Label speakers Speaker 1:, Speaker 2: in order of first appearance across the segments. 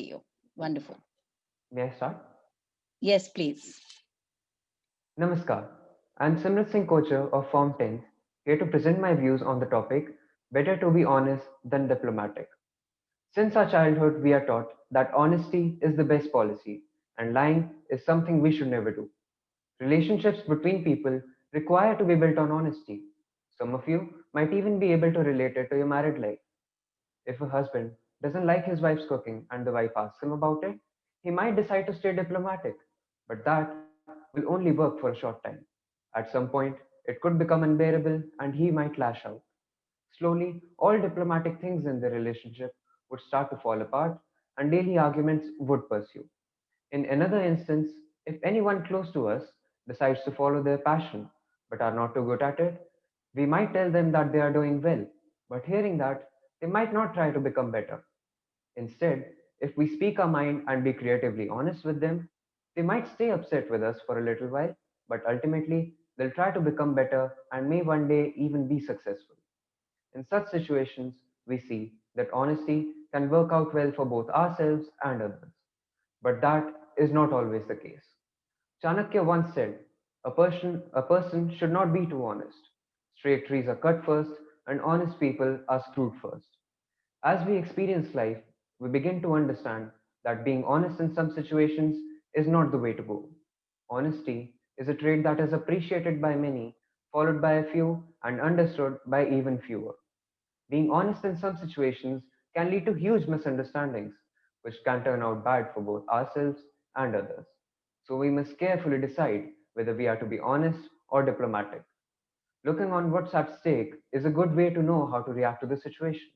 Speaker 1: you. Wonderful.
Speaker 2: May I start?
Speaker 1: Yes, please.
Speaker 2: Namaskar. I'm Singh Kochar of Form 10, here to present my views on the topic better to be honest than diplomatic. Since our childhood, we are taught that honesty is the best policy and lying is something we should never do. Relationships between people require to be built on honesty. Some of you might even be able to relate it to your married life. If a husband doesn't like his wife's cooking and the wife asks him about it, he might decide to stay diplomatic, but that will only work for a short time. At some point, it could become unbearable and he might lash out. Slowly, all diplomatic things in the relationship would start to fall apart and daily arguments would pursue. In another instance, if anyone close to us decides to follow their passion but are not too good at it, we might tell them that they are doing well, but hearing that, they might not try to become better. Instead, if we speak our mind and be creatively honest with them, they might stay upset with us for a little while, but ultimately, they'll try to become better and may one day even be successful. In such situations, we see that honesty can work out well for both ourselves and others. But that is not always the case. Chanakya once said, a person should not be too honest. Straight trees are cut first, and honest people are screwed first. As we experience life, we begin to understand that being honest in some situations is not the way to go. Honesty is a trait that is appreciated by many, followed by a few, and understood by even fewer. Being honest in some situations can lead to huge misunderstandings, which can turn out bad for both ourselves and others. So we must carefully decide whether we are to be honest or diplomatic. Looking on what's at stake is a good way to know how to react to the situation.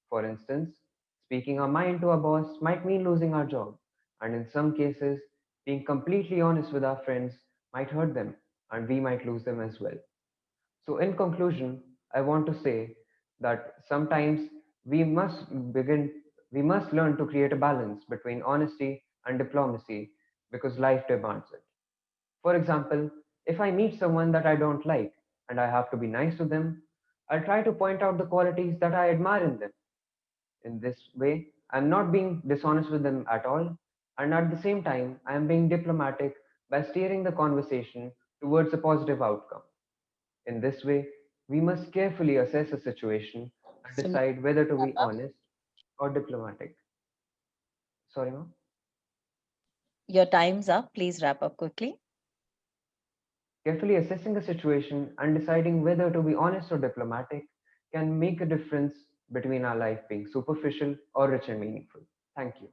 Speaker 2: For instance, speaking our mind to our boss might mean losing our job, and in some cases, being completely honest with our friends might hurt them, and we might lose them as well. So, in conclusion, I want to say that sometimes we must begin, we must learn to create a balance between honesty and diplomacy because life demands it. For example, if I meet someone that I don't like and I have to be nice to them, I'll try to point out the qualities that I admire in them. In this way, I'm not being dishonest with them at all, and at the same time, I am being diplomatic by steering the conversation towards a positive outcome. In this way, we must carefully assess a situation and
Speaker 1: So now
Speaker 2: decide whether to
Speaker 1: wrap
Speaker 2: be
Speaker 1: up.
Speaker 2: honest or diplomatic. Sorry, ma'am.
Speaker 1: Your time's up. Please wrap up quickly.
Speaker 2: Carefully assessing a situation and deciding whether to be honest or diplomatic can make a difference between our life being superficial or rich and meaningful. Thank you.